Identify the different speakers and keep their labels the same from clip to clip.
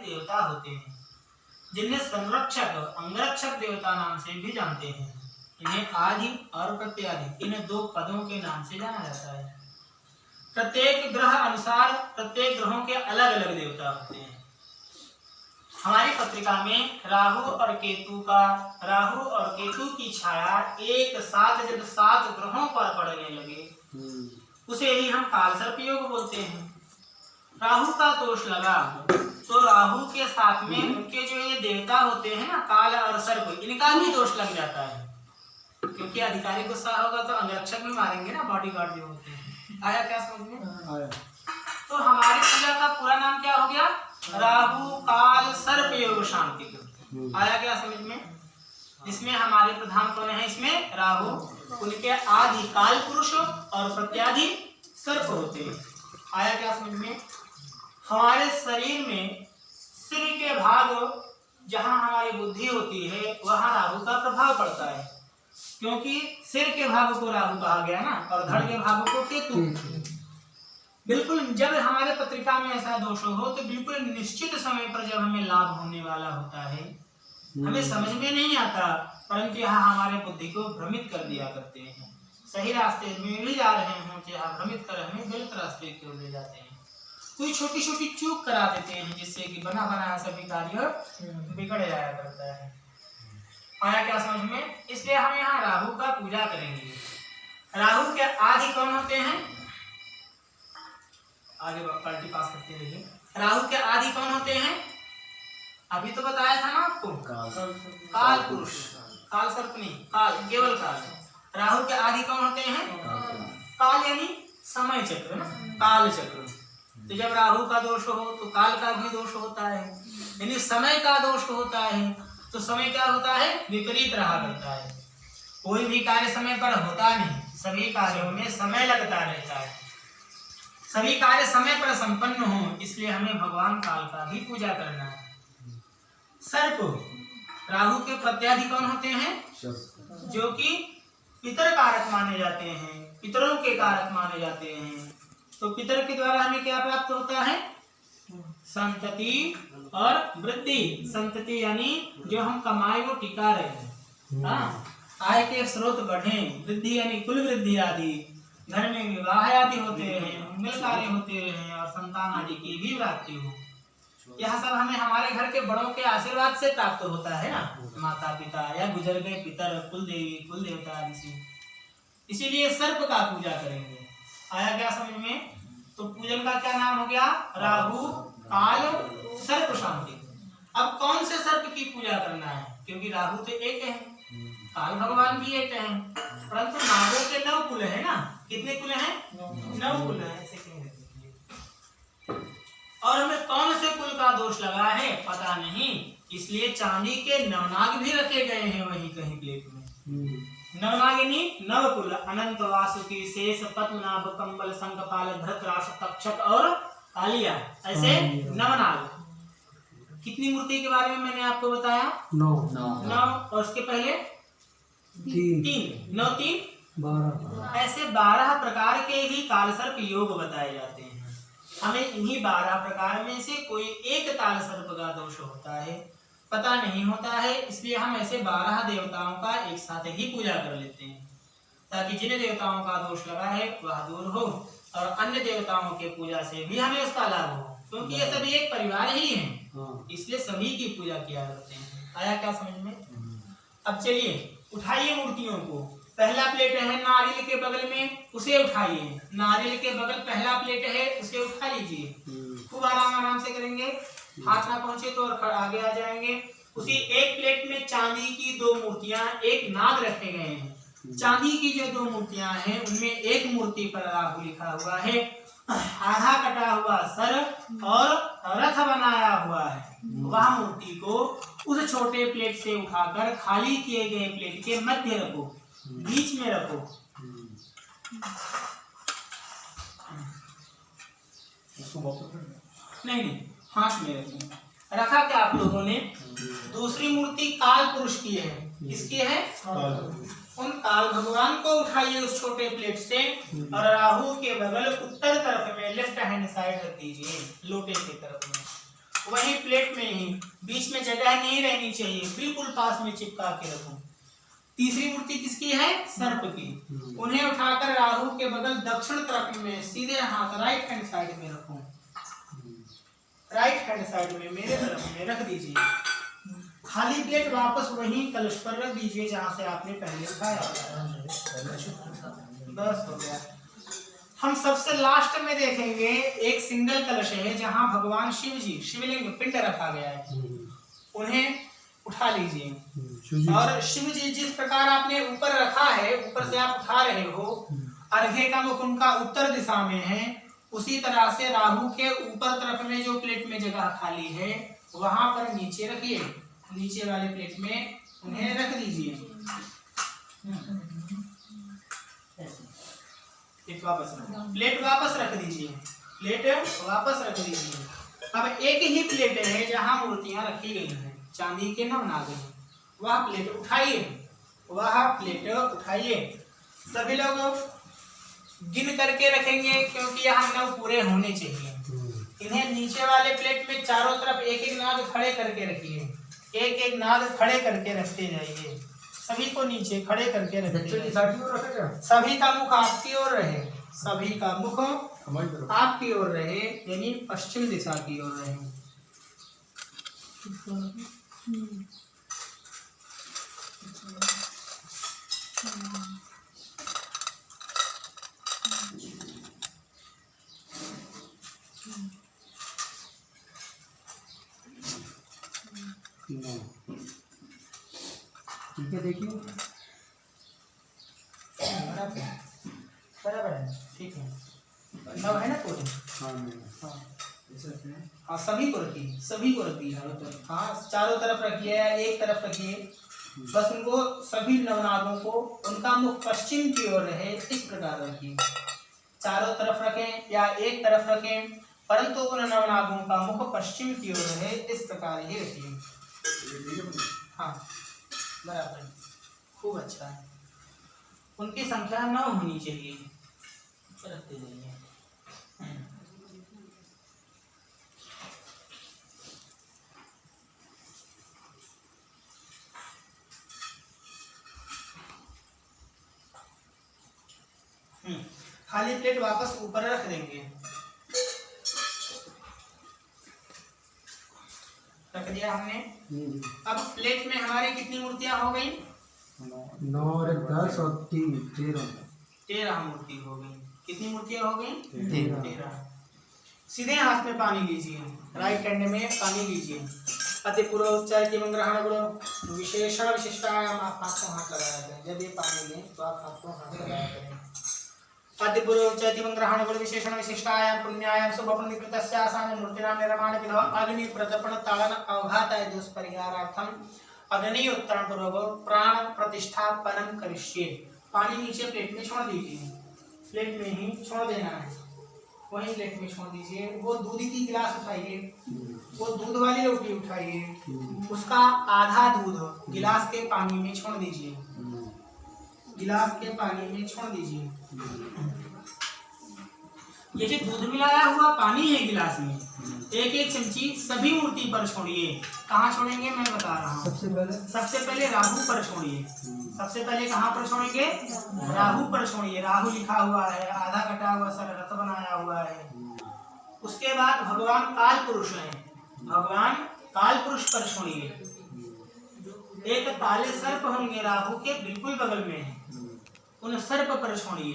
Speaker 1: देवता होते हैं, जिन्हें संरक्षक अंगरक्षक देवता नाम से भी जानते हैं। इन्हें आदि और प्रत्यादि, इन दो पदों के नाम से जाना जाता है। प्रत्येक ग्रह अनुसार प्रत्येक ग्रहों के अलग अलग देवता होते हैं। हमारी पत्रिका में राहु और केतु की छाया एक साथ जब 7 ग्रहों पर पड़ने लगे, उसे ही हम कालसर्प योग बोलते हैं। राहु का दोष लगा तो राहु के साथ में उनके जो ये देवता होते हैं ना, काल और सर्प, इनका भी दोष लग जाता है, क्योंकि अधिकारी गुस्सा होगा तो अंगरक्षक भी मारेंगे ना, बॉडीगार्ड जो होते हैं। आया क्या समझ में? आया। तो हमारी पूजा का पूरा नाम क्या हो गया? राहु काल सर्प योग शांति। आया क्या समझ में? इसमें हमारे प्रधान कौन है? इसमें राहु, उनके आदि काल पुरुष और प्रत्यादि सर्प होते हैं। आया क्या समझ में? हमारे शरीर में सिर के भाग जहां हमारी बुद्धि होती है वहां राहु का प्रभाव पड़ता है, क्योंकि सिर के भाग को राहु कहा गया ना, और धड़ के भाग को केतु। बिल्कुल जब हमारे पत्रिका में ऐसा दोष हो तो बिल्कुल निश्चित समय पर जब हमें लाभ होने वाला होता है, हमें समझ में नहीं आता, परंतु यहाँ हमारे बुद्धि को भ्रमित कर दिया करते हैं। सही रास्ते में भी जा रहे हैं तो यहाँ भ्रमित कर हमें गलत रास्ते की ओर ले जाते हैं। कोई छोटी छोटी चूक करा देते हैं जिससे कि बना बनाया सभी कार्य बिगड़ जाया करता है। आया क्या समझ में? इसलिए हम यहाँ राहु का पूजा करेंगे। राहु के आदि कौन होते हैं? आगे पार्टी पास करते रहिए। राहु के आदि कौन होते हैं? अभी तो बताया था ना आपको, काल पुरुष, काल सर्प नहीं, काल केवल काल। राहु के आदि कौन होते हैं? काल यानी समय चक्र ना, काल चक्र। तो जब राहु का दोष हो तो काल का भी दोष होता है, यानी समय का दोष होता है। तो समय क्या होता है? विपरीत रहा करता है। कोई भी कार्य समय पर होता नहीं, सभी कार्यों में समय लगता रहता है। सभी कार्य समय पर संपन्न हो, इसलिए हमें भगवान काल का भी पूजा करना है। सर्प, राहु के प्रत्यादि कौन होते हैं? जो कि पितर कारक माने जाते हैं, पितरों के कारक माने जाते हैं। तो पितर के द्वारा हमें क्या प्राप्त होता है? संतति और वृद्धि। संतति यानी जो हम कमाए वो टिका रहे, आय के स्रोत बढ़े। वृद्धि यानी कुल वृद्धि आदि, घर में विवाह आदि होते हैं, मंगल कार्य होते हैं और संतान आदि की भी प्राप्ति हो। यह सब हमें हमारे घर के बड़ों के आशीर्वाद से प्राप्त होता है ना, माता पिता या गुजर गए पितर, कुल देवी, कुल देवता आदि से। इसीलिए सर्प का पूजा करेंगे। आया क्या समझ में? तो पूजन का क्या नाम हो गया? राहु काल सर्प शांति। अब कौन से सर्प की पूजा करना है? क्योंकि राहु तो एक है, काल भगवान भी एक है, परंतु नागों के 9 कुल है ना। कितने कुल हैं? 9 कुल है, ऐसे कहेंगे। और हमें कौन से कुल का दोष लगा है पता नहीं, इसलिए चांदी के नवनाग भी रखे गए हैं वही कहीं प्लेट में। नवनागिनी 9 कुल, अनंत, वासुकी, शेष, पद्मनाभ, कंबल, शंखपाल, धृतराष्ट्र, तक्षक और कालिया, ऐसे नवनाग। कितनी मूर्ति के बारे में मैंने आपको बताया? 9। और उसके पहले 3, 9 3 12। ऐसे 12 प्रकार के ही कालसर्प योग बताए जाते हैं। हमें इन्हीं 12 प्रकार में से कोई एक कालसर्प का दोष होता है, पता नहीं होता है, इसलिए हम ऐसे 12 देवताओं का एक साथ ही पूजा कर लेते हैं, ताकि जिन देवताओं का दोष लगा है वह दूर हो और अन्य देवताओं के पूजा से भी हमें उसका लाभ हो, क्योंकि ये सभी एक परिवार ही हैं, इसलिए सभी की पूजा किया करते हैं। आया क्या समझ में? अब चलिए उठाइए मूर्तियों को। पहला प्लेट है नारियल के बगल में, उसे उठाइए। नारियल के बगल पहला प्लेट है, उसे उठा लीजिए। खूब आराम आराम से करेंगे, हाथ ना पहुंचे तो और आगे आ जाएंगे। उसी एक प्लेट में चांदी की 2 मूर्तियां, एक नाग रखे गए हैं। चांदी की जो 2 मूर्तियां हैं उनमें एक मूर्ति पर राहु लिखा हुआ है, आधा कटा हुआ सर और रथ बनाया हुआ है। वह मूर्ति को उस छोटे प्लेट से उठाकर खाली किए गए प्लेट के मध्य रखो, बीच में रखो। नहीं, हाथ में रखो। रखा क्या आप लोगों ने? दूसरी मूर्ति काल पुरुष की है। किसकी है? उन काल भगवान को उठाइए उस छोटे प्लेट से और राहु के बगल उत्तर तरफ में लेफ्ट हैंड साइड रख दीजिए, लोटे की तरफ में। वही प्लेट में ही, बीच में जगह नहीं रहनी चाहिए, बिल्कुल पास में चिपका के रखो। तीसरी मूर्ति किसकी है? सर्प की। उन्हें उठाकर राहु के बगल दक्षिण तरफ में सीधे हाथ राइट हैंड साइड में रखो, राइट हैंड साइड में मेरे तरफ में रख दीजिए। खाली प्लेट वापस वहीं कलश पर रख दीजिए जहां से आपने पहले उठाया। बस हो गया। हम सबसे लास्ट में देखेंगे एक सिंगल कलश है जहां भगवान शिव जी, शिवलिंग पिंड रखा गया है, उन्हें उठा लीजिए। और शिव जी जिस प्रकार आपने ऊपर रखा है, ऊपर से आप उठा रहे हो, अर्घ्य का मुख उनका उत्तर दिशा में है, उसी तरह से राहु के ऊपर तरफ में जो प्लेट में जगह खाली है वहां पर नीचे रखिए, नीचे वाले प्लेट में उन्हें रख दीजिए। प्लेट वापस रख दीजिए, प्लेट वापस रख दीजिए। अब एक ही प्लेट है जहां मूर्तियां रखी गई हैं, चांदी के नवनाग हैं, वह प्लेट उठाइए, वह प्लेट उठाइए। सभी लोग गिन करके रखेंगे क्योंकि यहाँ 9 पूरे होने चाहिए। इन्हें नीचे वाले प्लेट में चारों तरफ एक एक नाग खड़े करके रखिए, एक एक नाग खड़े करके रखते जाइए, सभी को नीचे खड़े करके रखिए। सभी का मुख आपकी ओर रहे, सभी का मुख आपकी ओर रहे, यानी पश्चिम दिशा की ओर रहे।
Speaker 2: ठीक है, देखिए
Speaker 1: बराबर है, ठीक है। 9 है ना पूरे? हाँ, सभी को रखिए, सभी को रखिए चारों तरफ। हाँ, चारों तरफ रखिए, एक तरफ रखिए, बस उनको सभी नवनागों को उनका मुख पश्चिम की ओर रहे, इस प्रकार रखिए। चारों तरफ रखें या एक तरफ रखें, परंतु उन नवनागों का मुख पश्चिम की ओर रहे, इस प्रकार ही रखिए। हाँ बराबर, खूब अच्छा है। उनकी संख्या 9 होनी चाहिए, रखते जाइए। खाली प्लेट वापस ऊपर रख देंगे, रख दिया हमने। अब प्लेट में हमारी कितनी मूर्तियां हो गई?
Speaker 2: 9 और 10 और 3
Speaker 1: 13 मूर्ति हो गई। कितनी मूर्तियां हो गई? 13। सीधे हाथ में पानी लीजिए, राइट हैंड में पानी लीजिए। अति पूर्व उच्चारित ग्रहण करो, विशेषण विशिष्टायाम आप हाथ को हाथ लगाया करें। जब ये पानी लें तो आप हाथ को हाथ लगाया करें। अति पूर्व उच्चारित ग्रहण करो, विशेषण विशिष्टायाम पुण्यायाम शुभपुण्यकृतस्य आसान मूर्तिनाम निर्माण विधौ अग्नि प्रतपण ताड़न अवघाताय दोष परिहारार्थम अग्नि उत्तरण पूर्वक प्राण प्रतिष्ठापनम करिष्ये। पानी नीचे प्लेट में छोड़ दीजिए, प्लेट में ही छोड़ देना है, वही प्लेट में छोड़ दीजिए। वो दूध की गिलास उठाइए, वो दूध वाली रोटी उठाइए, उसका आधा दूध गिलास के पानी में छोड़ दीजिए, गिलास के पानी में छोड़ दीजिए। ये जो दूध मिलाया हुआ पानी है गिलास में, एक एक चमची सभी मूर्ति पर छोड़िए। कहाँ छोड़ेंगे मैं बता रहा हूँ। सबसे पहले राहु पर छोड़िए। सबसे पहले कहाँ पर छोड़ेंगे? राहु पर छोड़िए। राहु लिखा हुआ है, आधा कटा हुआ सर रथ बनाया हुआ है। उसके बाद भगवान काल पुरुष है, भगवान काल पुरुष पर छोड़िए। एक काले सर्प होंगे राहु के बिल्कुल बगल में, उन सर्प पर छोड़िए।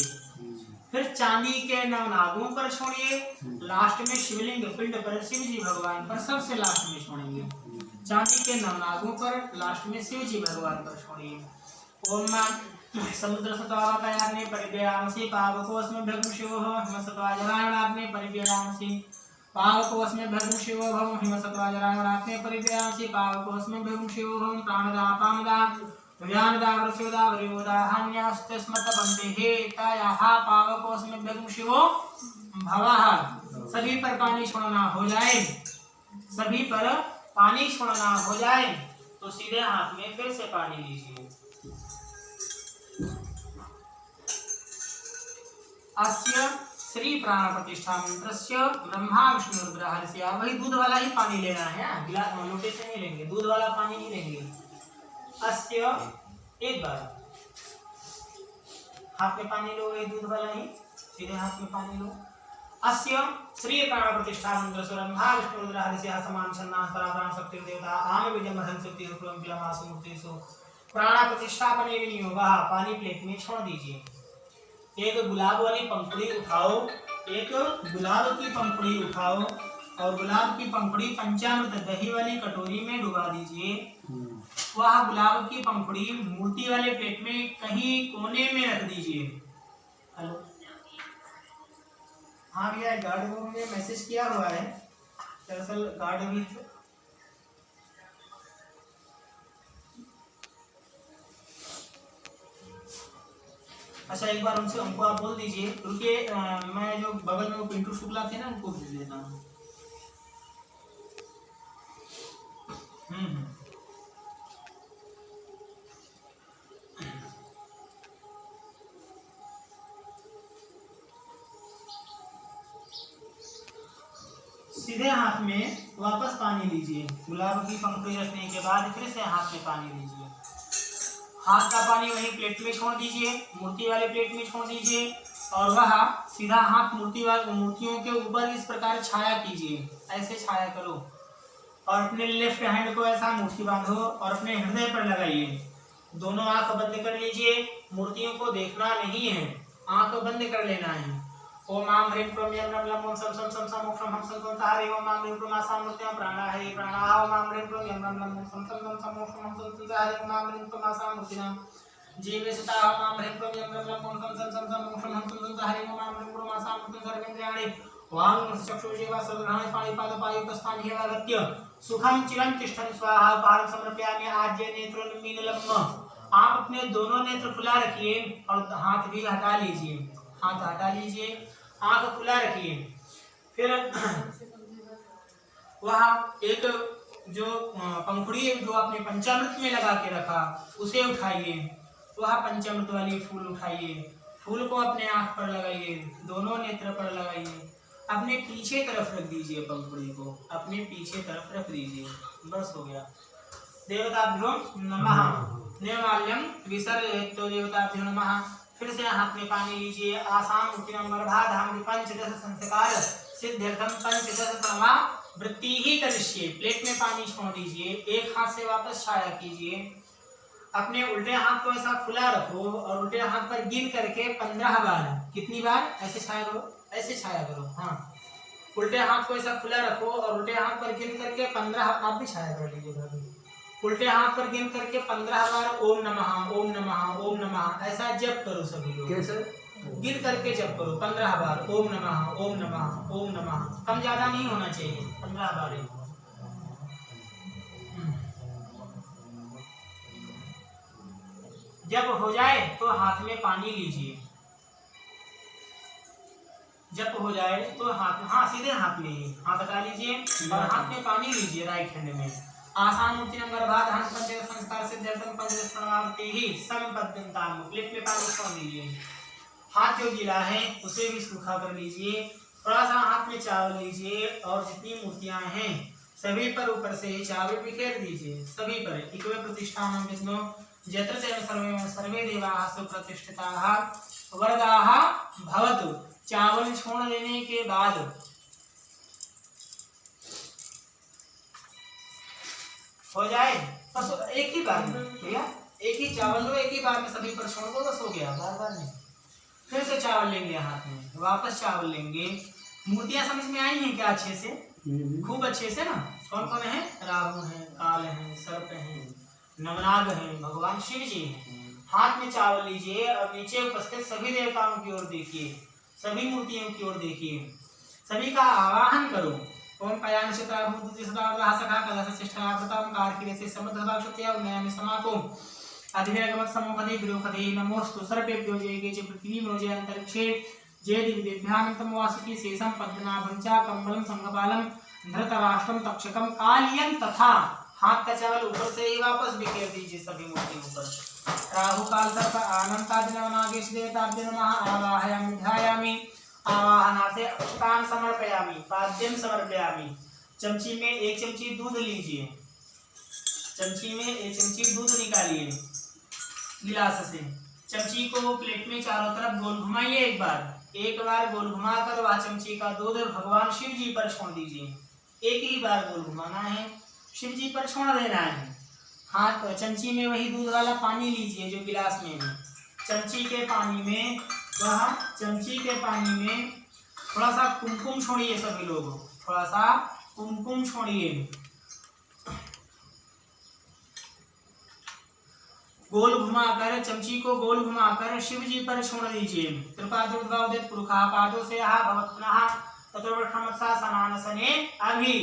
Speaker 1: फिर चांदी के नवनागों पर छोड़िए। लास्ट में शिवलिंग पिंड पर शिव जी भगवान पर सबसे लास्ट में छोड़ेंगे। चांदी के नवनागों पर लास्ट में शिव जी भगवान पर छोड़िए। ओम समुद्र सत्वापयाग्ने परिव्यामसि पावकोऽस्मि भग्न शिवो भव हिमसत्वाजरायणाग्ने परिव्यामसि पावकोऽस्मि भग्न शिवो भव हिमसत्वाजरायणाग्ने परिव्यामसि पावकोऽस्मि भग्न शिवो भव प्राणदापामदा व्यानदा वृषोदा वरियोदा हान्यास्तस्मत बन्देहे तायाः पावकोऽस्मि भग्न शिवो भवः। सभी पर पानी छोड़ना हो जाए, सभी पर पानी छोड़ना हो जाए तो सीधे हाथ में फिर से पानी लीजिए। अस्य श्री प्राण प्रतिष्ठा मंत्रस्य ब्रह्मा विष्णु रुद्र हर्षया, वही दूध वाला ही पानी लेना है, गिलास लोटे से नहीं लेंगे, दूध वाला पानी नहीं लेंगे। अस्य, एक बार हाथ में पानी लो, ये दूध वाला ही सीधे हाथ में पानी लो। अस्य श्री प्राण प्रतिष्ठा मंत्र ब्रह्मा विष्णु रुद्र हर्षया समान छन्ना प्राण शक्ति देवता आम विजय मधन सुक्ति उपलम किलमासु मुक्तिसु प्राण प्रतिष्ठापने विनियोगः, पानी प्लेट में छोड़ दीजिए। एक गुलाब वाली पंखुड़ी उठाओ, एक गुलाब की पंखुड़ी उठाओ और गुलाब की पंखुड़ी पंचामृत दही वाली कटोरी में डुबा दीजिए। वह गुलाब की पंखुड़ी मूर्ति वाले प्लेट में कहीं कोने में रख दीजिए। हेलो, हाँ भैया, गार्ड को मुझे मैसेज किया हुआ है, दरअसल गार्ड भी अच्छा, एक बार उनसे उनको आप बोल दीजिए, रुकिए, मैं जो बगल में वो पिंटू शुक्ला थे ना, उनको भेज देता हूँ। सीधे हाथ में वापस पानी लीजिए, गुलाब की पंखुड़ी रखने के बाद फिर से हाथ में पानी लीजिए। हाथ का पानी वहीं प्लेट में छोड़ दीजिए, मूर्ति वाले प्लेट में छोड़ दीजिए और वह सीधा हाथ मूर्तियों के ऊपर इस प्रकार छाया कीजिए, ऐसे छाया करो और अपने लेफ्ट हैंड को ऐसा मुट्ठी बांधो और अपने हृदय पर लगाइए। दोनों आंख बंद कर लीजिए, मूर्तियों को देखना नहीं है, आंख बंद कर लेना है। ओम आम ह्रीं क्रोम यम नम लम ओम सम सम सम सम ओम हम सम सम हरि ओम आम ह्रीं क्रोम आसाम मूर्तियां प्राणा है प्राणा ओम आम ह्रीं क्रोम यम नम लम ओम सम सम सम ओम हम सम हरि ओम आम ह्रीं क्रोम आसाम मूर्तियां जीवेशता ओम आम ह्रीं क्रोम यम नम लम ओम सम सम सम ओम हम सम हरि ओम आम ह्रीं क्रोम आसाम मूर्तियां सर्वेन्द्रियाणि वांग चक्षुषेवा सर्वग्रहणे पाणिपाद पायुपस्थान हेवागत्य सुखम चिरं तिष्ठन् स्वाहा पारं समर्पयामि आज्य नेत्रोन्मीलनम्। आप अपने दोनों नेत्र खुला रखिए और हाथ भी हटा लीजिए, हाथ हटा लीजिए, आंख खुला रखिए। फिर वह एक जो पंखुड़ी जो आपने पंचामृत में लगा के रखा उसे उठाइए, वह पंचामृत वाली फूल उठाइए, फूल को अपने आंख पर लगाइए, दोनों नेत्र पर लगाइए, अपने पीछे तरफ रख दीजिए, पंखुड़ी को अपने पीछे तरफ रख दीजिए, बस हो गया। देवताभ्यो नमः, निर्माल्यम विसर्जयतो देवताभ्यो नमः। फिर से हाथ में पानी लीजिए। आसाम उत्तीर्णं गर्भाधाम पंचदश संस्कार सिद्ध्यर्थम पंचदश प्रमा वृत्ति ही करिष्ये। प्लेट में पानी छोड़ दीजिए, एक हाथ से वापस छाया कीजिए, अपने उल्टे हाथ को ऐसा खुला रखो और उल्टे हाथ पर गिन करके 15 बार, कितनी बार ऐसे छाया करो, ऐसे छाया करो, हाँ, उल्टे हाथ को ऐसा खुला रखो और उल्टे हाथ पर गिन करके 15, आप भी छाया कर लीजिए, उल्टे हाथ पर गिन करके 15 बार ओम नमः ओम नमः ओम नमः ऐसा जप करो सभी लोग। कैसे? गिन करके जप करो 15 बार ओम नमः ओम नमः ओम नमः, कम ज्यादा नहीं होना चाहिए, 15 बार ही। जब हो जाए तो हाथ में पानी लीजिए, जब हो जाए तो हाथ, हाँ सीधे हाथ में ही हाथ हटा लीजिए और हाथ में पानी लीजिए राइट हैंड में। आसान उत्तीर्णं गर्भाधान पंचदश संस्कार सिद्ध्यर्थम पंचदश प्रणवावृत्ति ही संपद्यन्ताम्। प्लेट में पानी छोड़ दीजिए, हाथ जो गीला है उसे भी सूखा कर लीजिए, थोड़ा सा हाथ में चावल लीजिए और जितनी मूर्तियां हैं सभी पर ऊपर से चावल बिखेर दीजिए, सभी पर। इक्वे प्रतिष्ठानं विष्णु यत्र सर्वे देवाः सुप्रतिष्ठिताः वर्गाः भवतु। चावल छोड़ देने के बाद हो जाए बस एक ही बार में भैया, एक ही चावल लो, एक ही बार में सभी पर छोड़ दो, बस हो गया, बार बार नहीं। फिर से चावल लेंगे हाथ में, वापस चावल लेंगे। मूर्तियां समझ में आई हैं क्या? अच्छे से, खूब अच्छे से ना। कौन कौन है? राहु है, काल है, सर्प है, नवनाग है, भगवान शिव जी हैं। हाथ में चावल लीजिए और नीचे उपस्थित सभी देवताओं की ओर देखिए, सभी मूर्तियों की ओर देखिए, सभी का आवाहन करो। ओम पयान चित्रा भूत सदा सखा कलश शिष्टा प्रतम कारकिरे से समद्भाक्षत्या उन्नयामि समाको अधिवेगमत समोखदे विरोखदे नमोस्तु सर्वेभ्यो जयगे च पृथ्वी मोजे अंतरिक्षे जय दिव्येभ्यां तम वासुकी शेषम पद्मनाभं च कम्बलं संगपालं धृतराष्ट्रं तक्षकं कालियं तथा। हाथ का चावल ऊपर से ही वापस बिखेर दीजिए सभी मूर्तियों पर। राहु काल सर्प अनंतादि नवनागेश देवताभ्यो नमः आवाहयामि ध्यायामि। आवाहनार्थे अक्षतां समर्पयामि, पाद्यं समर्पयामि। चमची में 1 चमची दूध लीजिए, चमची में 1 चमची दूध निकालिए गिलास से। चमची को प्लेट में चारों तरफ गोल घुमाइए एक बार गोल घुमाकर वह चमची का दूध भगवान शिव जी पर छोड़ दीजिए। एक ही बार गोल घुमाना है, शिव जी पर छोड़ देना है। हाथ चमची में वही दूध वाला पानी लीजिए जो गिलास में है। चमची के पानी में थोड़ा सा कुमकुम छोड़िए सभी लोग, थोड़ा सा कुमकुम छोड़िए। चमची को गोल घुमाकर शिव जी पर छोड़ दीजिए। कृपा दुर्गावदित पुरुषा पादों से सनानसने। अभी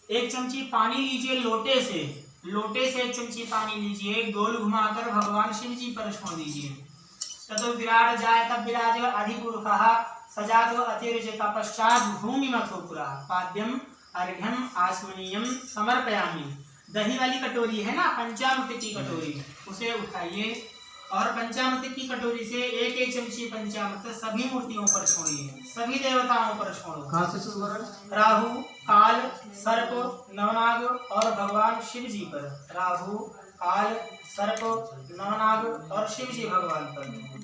Speaker 1: 1 चमची पानी लीजिए लोटे से 1 चमची पानी लीजिए, गोल घुमाकर भगवान शिव जी पर छोड़ दीजिए। ततो विराट जाय तब विराज अधिपुरुषः सजातो अतिरजता पश्चात भूमि मथो पुरा पाद्यम अर्घ्यम आचमनीयम समर्पयामि। दही वाली कटोरी है ना, पंचामृत की कटोरी, उसे उठाइए और पंचामृत की कटोरी से 1 चमची पंचामृत सभी मूर्तियों पर छोड़िए, सभी देवताओं पर छोड़ो।
Speaker 2: कहाँ से शुरू हो रहा है?
Speaker 1: राहु, काल, सर्प, नवनाग और भगवान शिव जी पर। राहु, काल, सर्प, नवनाग और शिव जी भगवान पर।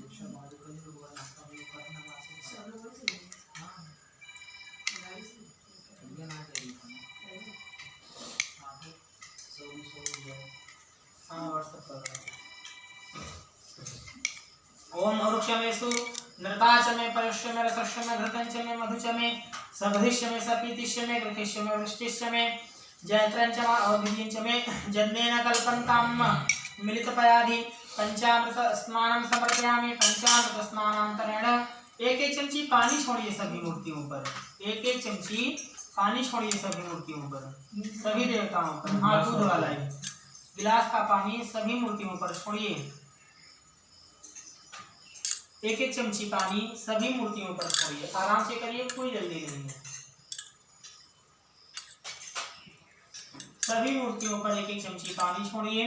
Speaker 1: ओम अरुक्षमेषु नृताचमे परश्चमे रसश्चमे घृतंचमे मधुचमे सभधिष्यमे सपीतिष्यमे ग्रथिष्यमे वृष्टिष्यमे जयत्रंचमे अवधिंचमे जन्नेन कल्पन्ताम् मिलितपयाधि पंचामृत स्नानं समर्पयामि। पंचामृत स्नानांतरेण 1 चमची पानी छोड़िए सभी मूर्तियों पर, 1 चमची पानी छोड़िए सभी मूर्तियों पर, सभी देवताओं पर। हाँ, दूध वाला ही गिलास का पानी सभी मूर्तियों पर छोड़िए। 1 चमची पानी सभी मूर्तियों पर छोड़िए। आराम से करिए, कोई जल्दी नहीं है। सभी मूर्तियों पर 1 चमची पानी छोड़िए।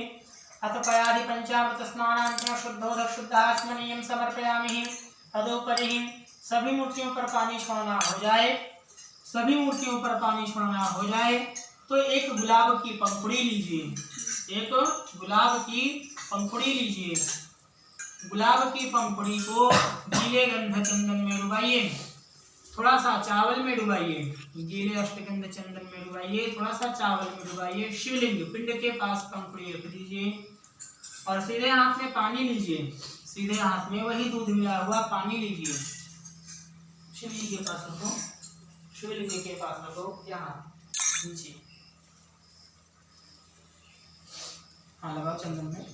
Speaker 1: अथ पयादि पंचामृत स्नानांतरेण शुद्धोदक शुद्धाचमनीयं समर्पयामि। तदुपरि सभी मूर्तियों पर पानी छोड़ना हो जाए, सभी मूर्तियों पर पानी छोड़ना हो जाए तो 1 गुलाब की पंखुड़ी लीजिए, 1 गुलाब की पंखुड़ी लीजिए। गुलाब की पंखुड़ी को गीले गंध चंदन में डुबाइए, थोड़ा सा चावल में डुबाइए, गीले अष्टगंध चंदन में डुबाइए, थोड़ा सा चावल में डुबाइए। शिवलिंग पिंड के पास पंखुड़ी रख दीजिए और सीधे हाथ में पानी लीजिए, सीधे हाथ में वही दूध मिला हुआ पानी लीजिए। शिव जी के पास रखो, शिवलिंग के पास रखो, यहाँ नीचे। हाँ, लगाओ चंदन में,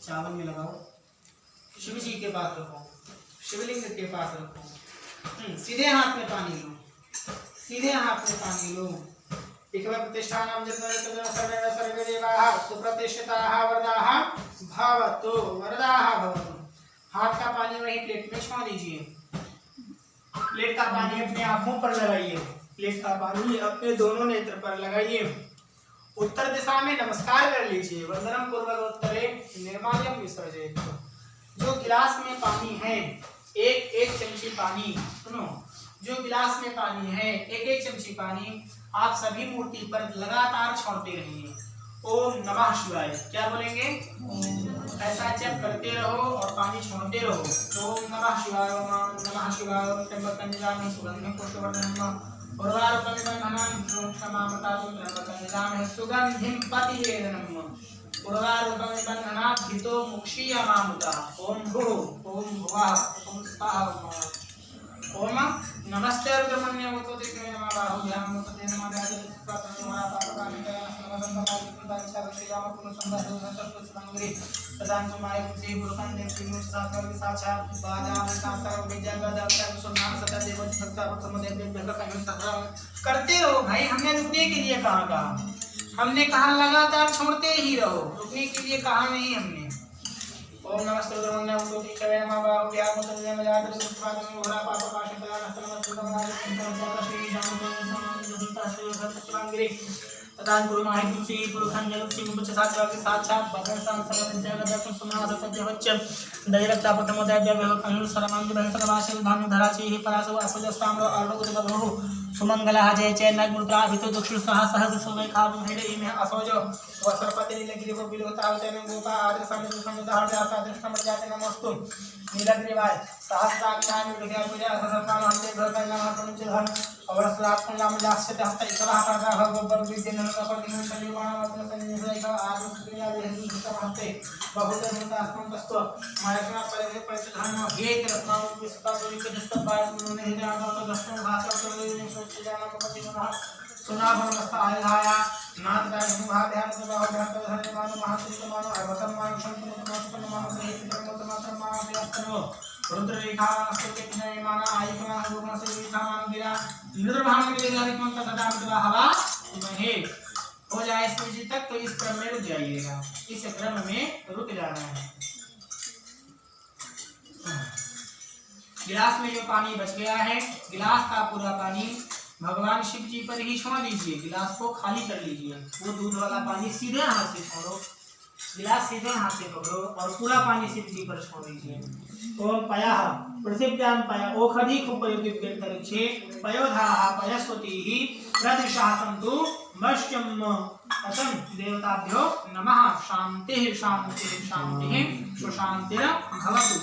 Speaker 1: चावल में लगाओ, शिव जी के पास रखो, शिवलिंग के पास रखो। सीधे हाथ में पानी लो, सीधे हाथ में पानी लो। प्रतिष्ठानां सर्वे देवाः सुप्रतिष्ठिताः वरदाः भवन्तु, वरदाः भवन्तु। हाथ का पानी वही प्लेट में छोड़ दीजिए। प्लेट का पानी अपने आंखों पर लगाइए, प्लेट का पानी अपने दोनों नेत्र पर लगाइए। उत्तर दिशा में नमस्कार कर लीजिए। वंदनम पूर्वक उत्तरे निर्माल्यम विसर्जयेत्। जो गिलास में पानी है, 1 चमची पानी, सुनो, जो गिलास में पानी है 1 चमची पानी आप सभी मूर्ति पर लगातार छोड़ते रहिए। ओम नमः शिवाय, क्या बोलेंगे? ऐसा जप करते रहो और पानी छोड़ते रहो। ओम नमः शिवाय, ओम नमः शिवाय, ओम त्र्यंबकं यजामहे सुगंधिं पुष्टिवर्धनम् उर्वारुकं धनवान् क्षमामृतात् त्र्यंबकं यजामहे सुगंधिं पतिवेदनम् उर्वारुकं बन्धनात् धितो मुक्षीयमामृता। ओम भूः ओम भुवः ओम स्वाहा ओम नमस्ते रुद्रमन्यवतो दिक्खे नमः बाहुभ्यां मुक्ते नमः ध्यायेत् नमः पापकालिकाय नमः संभवाय श्रीराम पुरुष संभव संगरी प्रदान समाय से पुरुषां देव श्री साक्षात साक्षात बादाम साक्षात विजय गदाक्षर सुनाम सदा देव भक्ता प्रथम देव भक्त करते रहो भाई। हमने रुकने के लिए कहा, हमने कहा लगातार छोड़ते ही रहो, रुकने के लिए कहा नहीं हमने। ओम नमस्ते रुद्रमन्यवतो दिक्खे नमः बाहुभ्यां मुक्ते नमः ध्यायेत् घोरा पापकालिकाय नमः श्री राम तदान गुरु माहि तुलसी पुरुषं जगत सिंह मुच साथ के साक्षात भगवान शाम सर्व जगत दर्शन सुना सत्य वच्च दैरक्ता पटमोदय व्यवह अनुर सरमांग बहन सदाशिव धानु धराची ही परासो असजस्ताम्र अर्णोगत बभो सुमंगला जय चय नग्मुद्रा भितो दक्षिण सह सहज सोमे खाव हेडे में असोज वसरपति नीलगिरि को बिलोता उतने गोपा आदि समुद्र समुदाहर आसा दृष्टम जाते नमस्तु नीलगिरिवाय सहस्राक्षान विद्या पूजा अससंपान हंते भगवान नमः प्रमुचधन अवरसरात नाम जास्य हस्त इकवा हटा भगवान विद्यन नपर दिन सलिवान अपने संनिधि का आदि क्रिया विधि समहते बहुत मुतास्मन तस्तो मायकना परिधि परिधन हे रत्ना विस्ता विक दस्त पास मुने हे आदो दस्तो भाषा कर सोच जाना पति मनः सुना भवस्ता आयधाया नाथ का अनुभाव ध्यान से बाहर ध्यान कर धन्य मानो महाश्री मानो अवतम मानो संपूर्ण मानो मानो हे परम मात्र मानो व्यास्तनो रुद्र रेखा नस्ते के पिने माना आयुष्मान रूप से रेखा मान गिरा इंद्र भान के लिए हरित मंत्र सदा मिटवा हवा तुम्हें हो जाए इस विजय तक तो इस क्रम में रुक जाइएगा इस क्रम में रुक जाना है। गिलास में जो पानी बच गया है गिलास का पूरा पानी भगवान शिव जी पर ही छोड़ दीजिए गिलास को खाली कर लीजिए वो दूध वाला पानी सीधे हाथ से छोड़ो गिलास सीधे हाथ से पकड़ो और पूरा पानी शिव जी पर छोड़ दीजिए। ओम पयः प्रसिद्धां पय ओखधि उपयोगी व्यंतरिक्षे पयोधाः पयस्वतीः प्रदिशाः सन्तु मश्चम अतम देवताभ्यो नमः शान्तिः शान्तिः शान्तिः सुशान्तिः भवतु।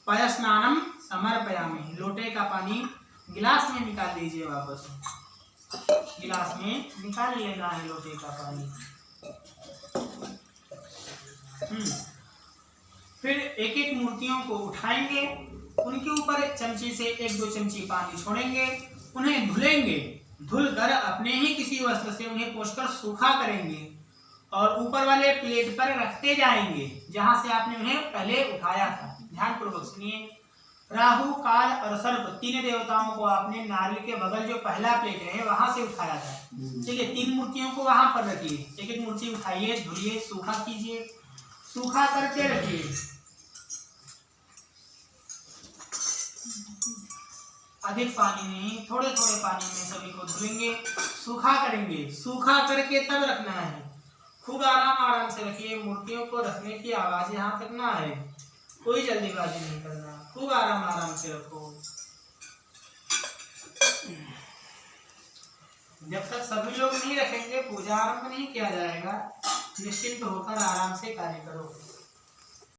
Speaker 1: पयस्नानं समर्पयामि लोटे का पानी गिलास में निकाल लीजिए वापस गिलास में निकाल लेना है लोटे का पानी। फिर एक एक मूर्तियों को उठाएंगे उनके ऊपर एक चमची से 1-2 चमची पानी छोड़ेंगे उन्हें धुलेंगे धुलकर अपने ही किसी वस्त्र से उन्हें पोंछकर सूखा करेंगे और ऊपर वाले प्लेट पर रखते जाएंगे जहां से आपने उन्हें पहले उठाया था। ध्यान पूर्वक सुनिए। राहु काल और सर्प 3 देवताओं को आपने नारियल के बगल जो पहला प्लेट है वहां से उठाया था। चलिए 3 मूर्तियों को वहां पर रखिए एक एक मूर्ति उठाइए धुलिए सूखा कीजिए सूखा करके रखिए। अधिक पानी नहीं थोड़े थोड़े पानी में सभी को धुलेंगे सूखा करेंगे सूखा करके तब रखना है। खूब आराम से रखिए मूर्तियों को रखने की आवाज यहाँ तक ना है कोई जल्दीबाजी नहीं करना खूब आराम से रखो। जब तक सभी लोग नहीं रखेंगे पूजा आरंभ नहीं किया जाएगा। निश्चिंत होकर आराम से कार्य करो।